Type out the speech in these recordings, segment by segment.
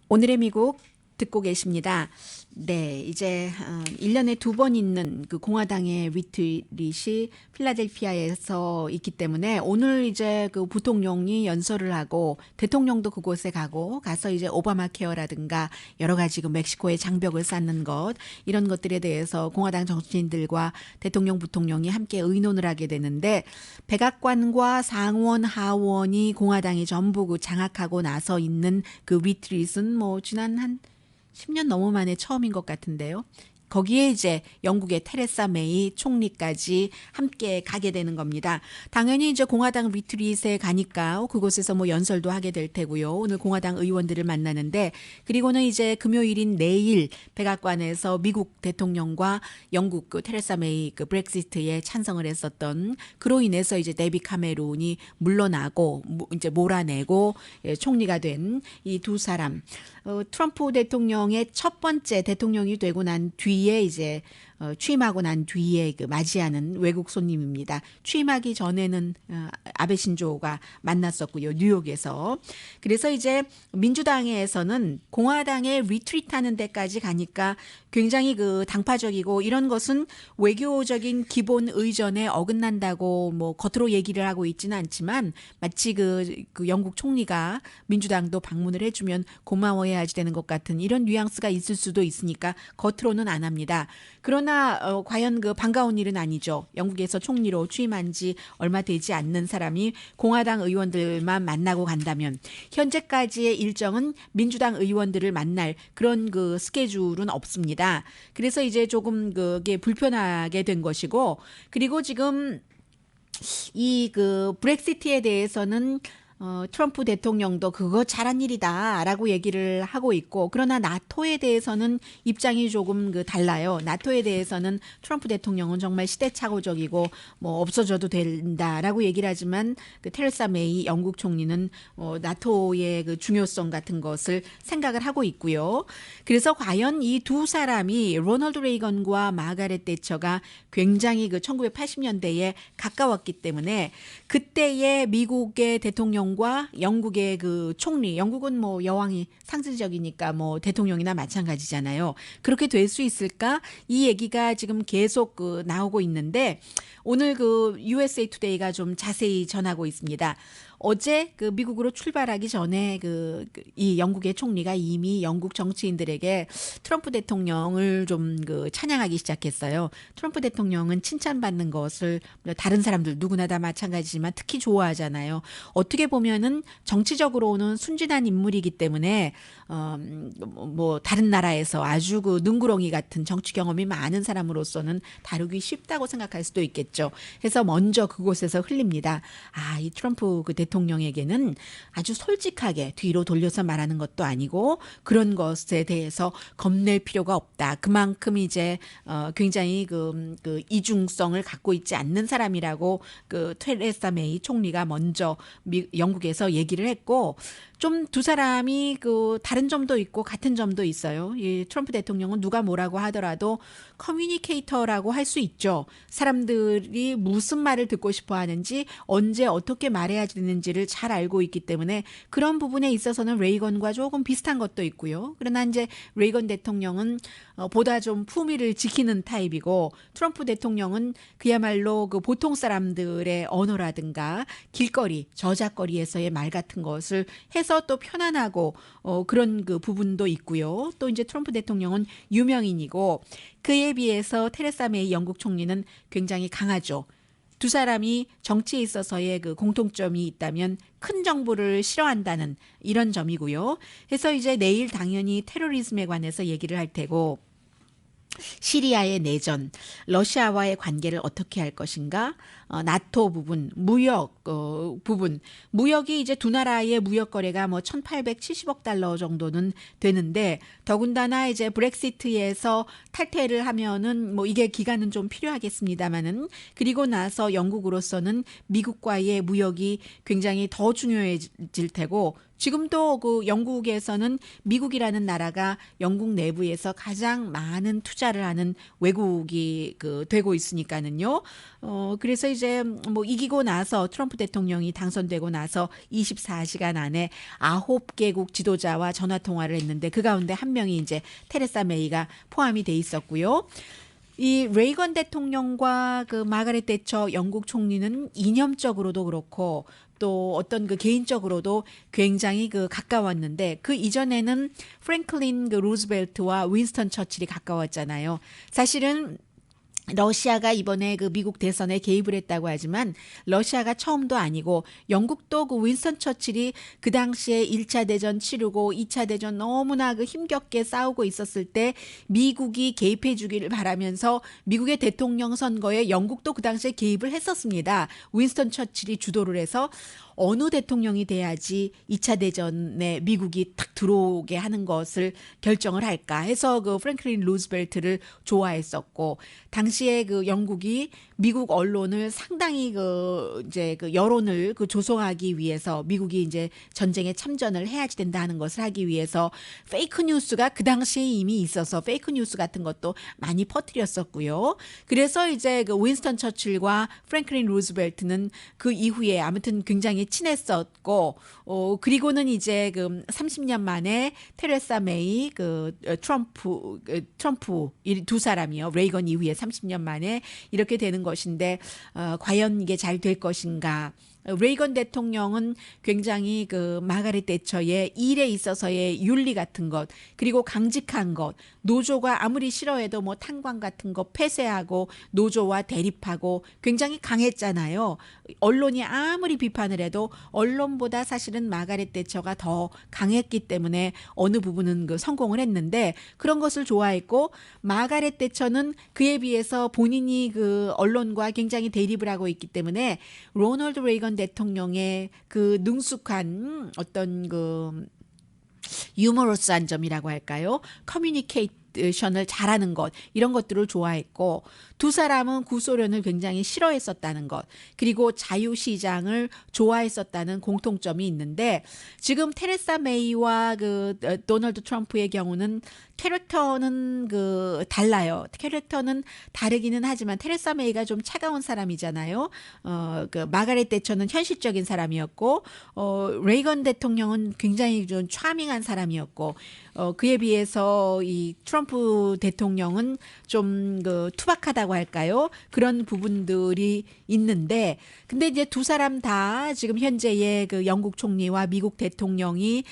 오늘의 미국 듣고 계십니다. 네, 이제 1년에 2번 있는 그 공화당의 리트릿이 필라델피아에서 있기 때문에 오늘 이제 그 부통령이 연설을 하고 대통령도 그곳에 가서 이제 오바마 케어라든가 여러 가지 그 멕시코의 장벽을 쌓는 것 이런 것들에 대해서 공화당 정치인들과 대통령 부통령이 함께 의논을 하게 되는데 백악관과 상원 하원이 공화당이 전부 그 장악하고 나서 있는 그 리트릿은 뭐 지난 한 10년 넘어 만에 처음인 것 같은데요. 거기에 이제 영국의 테레사 메이 총리까지 함께 가게 되는 겁니다. 당연히 이제 공화당 리트릿에 가니까 그곳에서 뭐 연설도 하게 될 테고요. 오늘 공화당 의원들을 만나는데 그리고는 이제 금요일인 내일 백악관에서 미국 대통령과 영국 그 테레사 메이 그 브렉시트에 찬성을 했었던 그로 인해서 이제 데비 카메론이 물러나고 이제 몰아내고 총리가 된 이 두 사람. 트럼프 대통령의 첫 번째 대통령이 되고 난 뒤에 이제 취임하고 난 뒤에 그 맞이하는 외국 손님입니다. 취임하기 전에는 아베 신조가 만났었고요. 뉴욕에서. 그래서 이제 민주당에서는 공화당에 리트릿하는 데까지 가니까 굉장히 그 당파적이고 이런 것은 외교적인 기본 의전에 어긋난다고 뭐 겉으로 얘기를 하고 있지는 않지만 마치 그 영국 총리가 민주당도 방문을 해주면 고마워해야지 되는 것 같은 이런 뉘앙스가 있을 수도 있으니까 겉으로는 안 합니다. 그러나 과연 그 반가운 일은 아니죠. 영국에서 총리로 취임한 지 얼마 되지 않는 사람이 공화당 의원들만 만나고 간다면 현재까지의 일정은 민주당 의원들을 만날 그런 그 스케줄은 없습니다. 그래서 이제 조금 그게 불편하게 된 것이고 그리고 지금 이 그 브렉시트에 대해서는 트럼프 대통령도 그거 잘한 일이다라고 얘기를 하고 있고 그러나 나토에 대해서는 입장이 조금 그 달라요. 나토에 대해서는 트럼프 대통령은 정말 시대착오적이고 뭐 없어져도 된다라고 얘기를 하지만 그 테레사 메이 영국 총리는 나토의 그 중요성 같은 것을 생각을 하고 있고요. 그래서 과연 이 두 사람이 로널드 레이건과 마가렛 대처가 굉장히 그 1980년대에 가까웠기 때문에 그때의 미국의 대통령 과 영국의 그 총리, 영국은 뭐 여왕이 상징적이니까 뭐 대통령이나 마찬가지잖아요. 그렇게 될 수 있을까? 이 얘기가 지금 계속 그 나오고 있는데 오늘 그 USA 투데이가 좀 자세히 전하고 있습니다. 어제 그 미국으로 출발하기 전에 이 영국의 총리가 이미 영국 정치인들에게 트럼프 대통령을 좀 그 찬양하기 시작했어요. 트럼프 대통령은 칭찬받는 것을 다른 사람들 누구나 다 마찬가지지만 특히 좋아하잖아요. 어떻게 보면은 정치적으로는 순진한 인물이기 때문에 뭐 다른 나라에서 아주 그 능구렁이 같은 정치 경험이 많은 사람으로서는 다루기 쉽다고 생각할 수도 있겠죠. 그래서 먼저 그곳에서 흘립니다. 아, 이 트럼프 그 대통령에게는 아주 솔직하게 뒤로 돌려서 말하는 것도 아니고 그런 것에 대해서 겁낼 필요가 없다. 그만큼 이제 굉장히 그 이중성을 갖고 있지 않는 사람이라고 그 테레사 메이 총리가 먼저 영국에서 얘기를 했고 좀 두 사람이 그 다른 점도 있고 같은 점도 있어요. 이 트럼프 대통령은 누가 뭐라고 하더라도 커뮤니케이터라고 할 수 있죠. 사람들이 무슨 말을 듣고 싶어 하는지 언제 어떻게 말해야 되는지를 잘 알고 있기 때문에 그런 부분에 있어서는 레이건과 조금 비슷한 것도 있고요. 그러나 이제 레이건 대통령은 보다 좀 품위를 지키는 타입이고 트럼프 대통령은 그야말로 그 보통 사람들의 언어라든가 길거리, 저작거리에서의 말 같은 것을 해서 또 편안하고 그런 그 부분도 있고요. 또 이제 트럼프 대통령은 유명인이고 그에 비해서 테레사 메이 영국 총리는 굉장히 강하죠. 두 사람이 정치에 있어서의 그 공통점이 있다면 큰 정부를 싫어한다는 이런 점이고요. 그래서 이제 내일 당연히 테러리즘에 관해서 얘기를 할 테고 시리아의 내전, 러시아와의 관계를 어떻게 할 것인가, 나토 부분, 무역 부분, 무역이 이제 두 나라의 무역 거래가 뭐 1,870억 달러 정도는 되는데 더군다나 이제 브렉시트에서 탈퇴를 하면은 뭐 이게 기간은 좀 필요하겠습니다만은 그리고 나서 영국으로서는 미국과의 무역이 굉장히 더 중요해질 테고 지금도 그 영국에서는 미국이라는 나라가 영국 내부에서 가장 많은 투자를 하는 외국이 그 되고 있으니까는요. 그래서 이제 이제 뭐 이기고 나서 트럼프 대통령이 당선되고 나서 24시간 안에 9개국 지도자와 전화 통화를 했는데 그 가운데 한 명이 이제 테레사 메이가 포함이 돼 있었고요. 이 레이건 대통령과 그 마가렛 대처 영국 총리는 이념적으로도 그렇고 또 어떤 그 개인적으로도 굉장히 그 가까웠는데 그 이전에는 프랭클린 그 루즈벨트와 윈스턴 처칠이 가까웠잖아요. 사실은 러시아가 이번에 그 미국 대선에 개입을 했다고 하지만 러시아가 처음도 아니고 영국도 그 윈스턴 처칠이 그 당시에 1차 대전 치르고 2차 대전 너무나 그 힘겹게 싸우고 있었을 때 미국이 개입해 주기를 바라면서 미국의 대통령 선거에 영국도 그 당시에 개입을 했었습니다. 윈스턴 처칠이 주도를 해서 어느 대통령이 돼야지 2차 대전에 미국이 탁 들어오게 하는 것을 결정을 할까 해서 그 프랭클린 루즈벨트를 좋아했었고 당시에 그 영국이 미국 언론을 상당히 그 이제 그 여론을 그 조성하기 위해서 미국이 이제 전쟁에 참전을 해야지 된다 하는 것을 하기 위해서 페이크 뉴스가 그 당시에 이미 있어서 페이크 뉴스 같은 것도 많이 퍼뜨렸었고요. 그래서 이제 그 윈스턴 처칠과 프랭클린 루즈벨트는 그 이후에 아무튼 굉장히 친했었고 그리고는 이제 그 30년 만에 테레사 메이 트럼프 이 두 사람이요. 레이건 이후에 30년 만에 이렇게 되는 것인데 과연 이게 잘 될 것인가? 레이건 대통령은 굉장히 그 마가렛 대처의 일에 있어서의 윤리 같은 것 그리고 강직한 것 노조가 아무리 싫어해도 뭐 탄광 같은 거 폐쇄하고 노조와 대립하고 굉장히 강했잖아요. 언론이 아무리 비판을 해도 언론보다 사실은 마가렛 대처가 더 강했기 때문에 어느 부분은 그 성공을 했는데 그런 것을 좋아했고 마가렛 대처는 그에 비해서 본인이 그 언론과 굉장히 대립을 하고 있기 때문에 로널드 레이건 대통령의 그 능숙한 어떤 그 유머러스한 점이라고 할까요? 커뮤니케이션을 잘하는 것 이런 것들을 좋아했고 두 사람은 구소련을 굉장히 싫어했었다는 것 그리고 자유시장을 좋아했었다는 공통점이 있는데 지금 테레사 메이와 그 도널드 트럼프의 경우는 캐릭터는 그 달라요. 캐릭터는 다르기는 하지만 테레사 메이가 좀 차가운 사람이잖아요. 그 마가렛 대처는 현실적인 사람이었고 레이건 대통령은 굉장히 좀 차밍한 사람이었고 그에 비해서 이 트럼프 대통령은 좀 그 투박하다고 할까요? 그런 부분들이 있는데 근데 이제 두 사람 다 지금 현재의 그 영국 총리와 미국 대통령이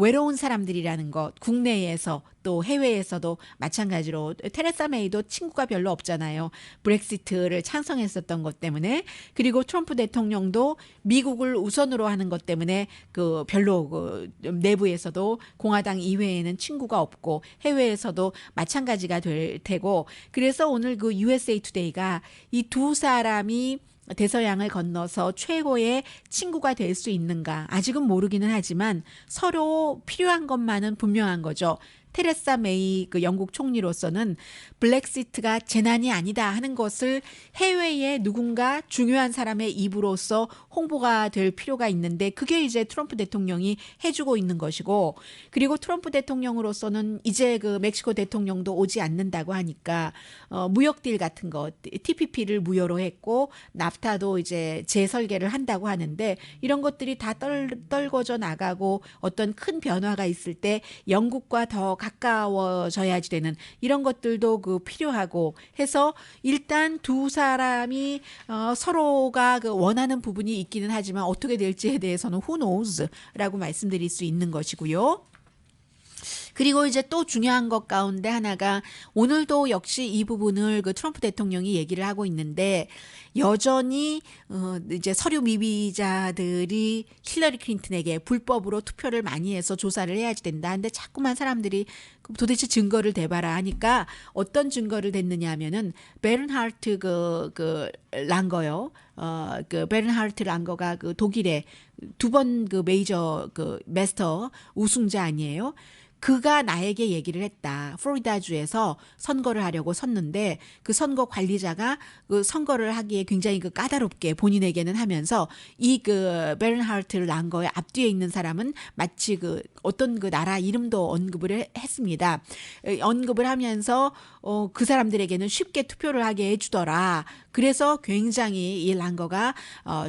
외로운 사람들이라는 것 국내에서 또 해외에서도 마찬가지로 테레사 메이도 친구가 별로 없잖아요. 브렉시트를 찬성했었던 것 때문에 그리고 트럼프 대통령도 미국을 우선으로 하는 것 때문에 그 별로 그 내부에서도 공화당 이외에는 친구가 없고 해외에서도 마찬가지가 될 테고 그래서 오늘 그 USA 투데이가 이 두 사람이 대서양을 건너서 최고의 친구가 될 수 있는가 아직은 모르기는 하지만 서로 필요한 것만은 분명한 거죠. 테레사 메이 그 영국 총리로서는 블랙시트가 재난이 아니다 하는 것을 해외에 누군가 중요한 사람의 입으로서 홍보가 될 필요가 있는데 그게 이제 트럼프 대통령이 해주고 있는 것이고 그리고 트럼프 대통령으로서는 이제 그 멕시코 대통령도 오지 않는다고 하니까 무역 딜 같은 거 TPP를 무효로 했고 나프타도 이제 재설계를 한다고 하는데 이런 것들이 다 떨궈져 나가고 어떤 큰 변화가 있을 때 영국과 더 가까워져야지 되는 이런 것들도 그 필요하고 해서 일단 두 사람이 서로가 그 원하는 부분이 있기는 하지만 어떻게 될지에 대해서는 who knows라고 말씀드릴 수 있는 것이고요. 그리고 이제 또 중요한 것 가운데 하나가 오늘도 역시 이 부분을 그 트럼프 대통령이 얘기를 하고 있는데 여전히 이제 서류 미비자들이 힐러리 클린턴에게 불법으로 투표를 많이 해서 조사를 해야지 된다. 근데 자꾸만 사람들이 도대체 증거를 대봐라 하니까 어떤 증거를 댔느냐 하면은 베른하르트 그 랑거요. 그 베른하르트 랑거가 그 독일의 두 번 그 메이저 그 마스터 우승자 아니에요. 그가 나에게 얘기를 했다. 플로리다주에서 선거를 하려고 섰는데 그 선거 관리자가 그 선거를 하기에 굉장히 그 까다롭게 본인에게는 하면서 이 그 베른하르트 랑거의 앞뒤에 있는 사람은 마치 그 어떤 그 나라 이름도 언급을 했습니다. 언급을 하면서 그 사람들에게는 쉽게 투표를 하게 해주더라. 그래서 굉장히 이 랑거가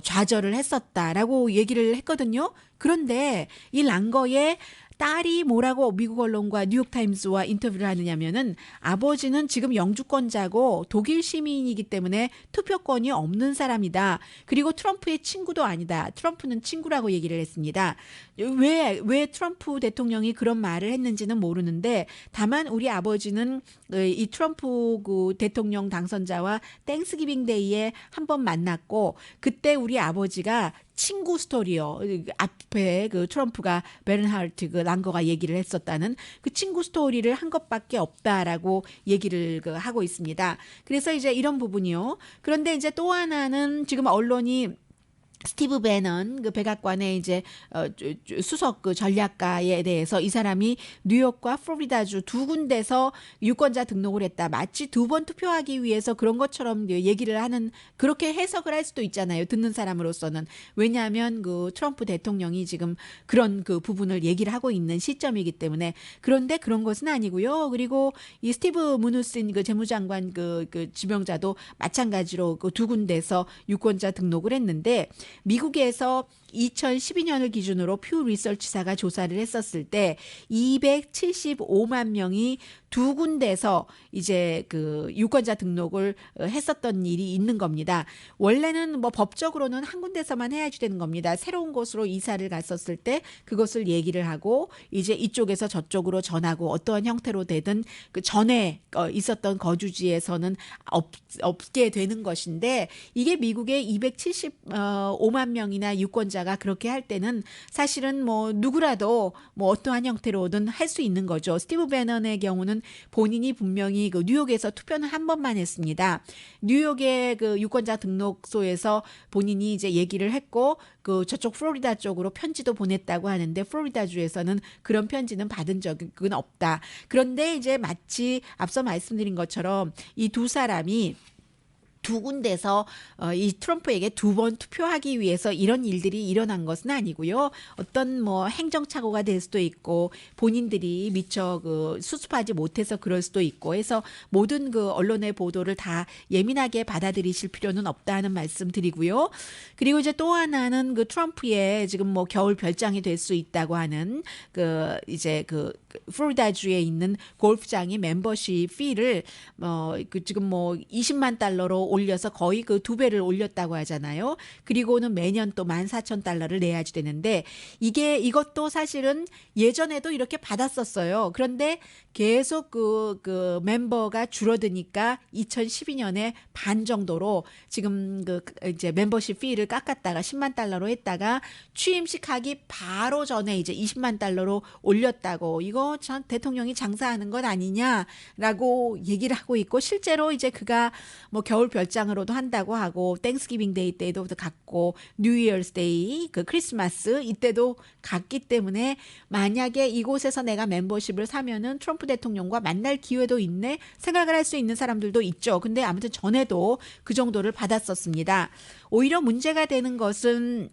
좌절을 했었다라고 얘기를 했거든요. 그런데 이 랑거의 딸이 뭐라고 미국 언론과 뉴욕타임스와 인터뷰를 하느냐면은 아버지는 지금 영주권자고 독일 시민이기 때문에 투표권이 없는 사람이다. 그리고 트럼프의 친구도 아니다. 트럼프는 친구라고 얘기를 했습니다. 왜 트럼프 대통령이 그런 말을 했는지는 모르는데 다만 우리 아버지는 이 트럼프 그 대통령 당선자와 땡스기빙 데이에 한 번 만났고 그때 우리 아버지가 친구 스토리요. 앞에 그 트럼프가 베른하르트 그 랑거가 얘기를 했었다는 그 친구 스토리를 한 것밖에 없다라고 얘기를 그 하고 있습니다. 그래서 이제 이런 부분이요. 그런데 이제 또 하나는 지금 언론이 스티브 배넌 그 백악관의 이제 수석 그 전략가에 대해서 이 사람이 뉴욕과 플로리다주 두 군데서 유권자 등록을 했다. 마치 두 번 투표하기 위해서 그런 것처럼 얘기를 하는 그렇게 해석을 할 수도 있잖아요. 듣는 사람으로서는. 왜냐하면 그 트럼프 대통령이 지금 그런 그 부분을 얘기를 하고 있는 시점이기 때문에. 그런데 그런 것은 아니고요. 그리고 이 스티브 무누신 그 재무장관 그 지명자도 마찬가지로 그 두 군데서 유권자 등록을 했는데 미국에서 2012년을 기준으로 퓨 리서치사가 조사를 했었을 때 275만 명이 두 군데서 이제 그 유권자 등록을 했었던 일이 있는 겁니다. 원래는 뭐 법적으로는 한 군데서만 해야지 되는 겁니다. 새로운 곳으로 이사를 갔었을 때 그것을 얘기를 하고 이제 이쪽에서 저쪽으로 전하고 어떠한 형태로 되든 그 전에 있었던 거주지에서는 없게 되는 것인데 이게 미국의 275만 명이나 유권자가 그렇게 할 때는 사실은 뭐 누구라도 뭐 어떠한 형태로든 할 수 있는 거죠. 스티브 배넌의 경우는 본인이 분명히 그 뉴욕에서 투표는 한 번만 했습니다. 뉴욕의 그 유권자 등록소에서 본인이 이제 얘기를 했고 그 저쪽 플로리다 쪽으로 편지도 보냈다고 하는데 플로리다주에서는 그런 편지는 받은 적은 없다. 그런데 이제 마치 앞서 말씀드린 것처럼 이 두 사람이 두 군데서 이 트럼프에게 두 번 투표하기 위해서 이런 일들이 일어난 것은 아니고요. 어떤 뭐 행정착오가 될 수도 있고 본인들이 미처 그 수습하지 못해서 그럴 수도 있고 해서 모든 그 언론의 보도를 다 예민하게 받아들이실 필요는 없다는 말씀 드리고요. 그리고 이제 또 하나는 그 트럼프의 지금 뭐 겨울 별장이 될 수 있다고 하는 그 이제 그 플로리다주에 있는 골프장이 멤버십 피를 그 지금 뭐 20만 달러로 올려서 거의 그 두 배를 올렸다고 하잖아요. 그리고는 매년 또 14,000달러를 내야지 되는데 이것도 사실은 예전에도 이렇게 받았었어요. 그런데 계속 그 멤버가 줄어드니까 2012년에 반 정도로 지금 그 이제 멤버십 피를 깎았다가 10만 달러로 했다가 취임식 하기 바로 전에 이제 20만 달러로 올렸다고 이거 참 대통령이 장사하는 것 아니냐라고 얘기를 하고 있고 실제로 이제 그가 뭐 겨울 별장으로도 한다고 하고 땡스기빙 데이 때도 갔고 뉴 이어스 데이 그 크리스마스 이때도 갔기 때문에 만약에 이곳에서 내가 멤버십을 사면은 트럼프 대통령과 만날 기회도 있네 생각을 할 수 있는 사람들도 있죠. 근데 아무튼 전에도 그 정도를 받았었습니다. 오히려 문제가 되는 것은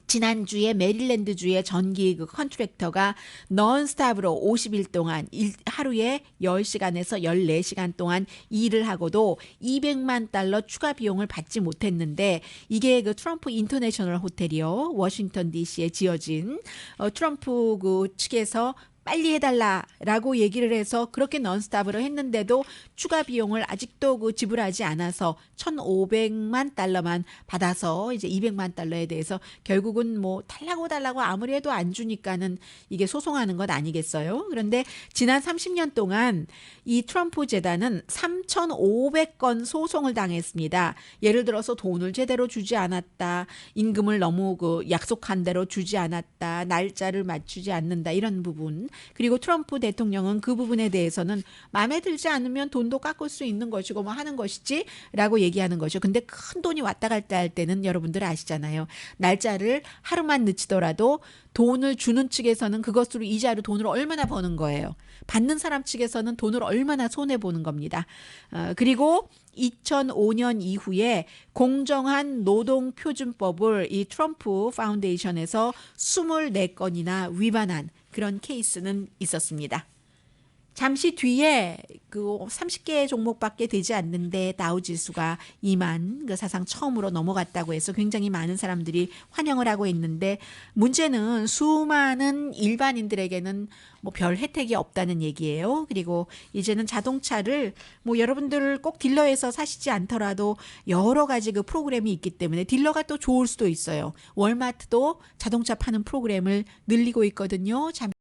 지난주에 메릴랜드주의 전기 그 컨트랙터가 넌스탑으로 50일 동안 하루에 10시간에서 14시간 동안 일을 하고도 200만 달러 추가 비용을 받지 못했는데 이게 그 트럼프 인터내셔널 호텔이요. 워싱턴 DC에 지어진 트럼프 그 측에서 빨리 해달라라고 얘기를 해서 그렇게 넌스탑으로 했는데도 추가 비용을 아직도 그 지불하지 않아서 1,500만 달러만 받아서 이제 200만 달러에 대해서 결국은 뭐 달라고 아무리 해도 안 주니까는 이게 소송하는 것 아니겠어요? 그런데 지난 30년 동안 이 트럼프 재단은 3,500건 소송을 당했습니다. 예를 들어서 돈을 제대로 주지 않았다, 임금을 너무 그 약속한 대로 주지 않았다, 날짜를 맞추지 않는다 이런 부분. 그리고 트럼프 대통령은 그 부분에 대해서는 마음에 들지 않으면 돈도 깎을 수 있는 것이고 뭐 하는 것이지라고 얘기하는 거죠. 근데 큰 돈이 왔다 갔다 할 때는 여러분들 아시잖아요. 날짜를 하루만 늦추더라도 돈을 주는 측에서는 그것으로 이자로 돈을 얼마나 버는 거예요. 받는 사람 측에서는 돈을 얼마나 손해 보는 겁니다. 그리고 2005년 이후에 공정한 노동표준법을 이 트럼프 파운데이션에서 24건이나 위반한 그런 케이스는 있었습니다. 잠시 뒤에 그 30개의 종목밖에 되지 않는데 다우 지수가 2만 그 사상 처음으로 넘어갔다고 해서 굉장히 많은 사람들이 환영을 하고 있는데 문제는 수많은 일반인들에게는 뭐 별 혜택이 없다는 얘기예요. 그리고 이제는 자동차를 뭐 여러분들 꼭 딜러에서 사시지 않더라도 여러 가지 그 프로그램이 있기 때문에 딜러가 또 좋을 수도 있어요. 월마트도 자동차 파는 프로그램을 늘리고 있거든요.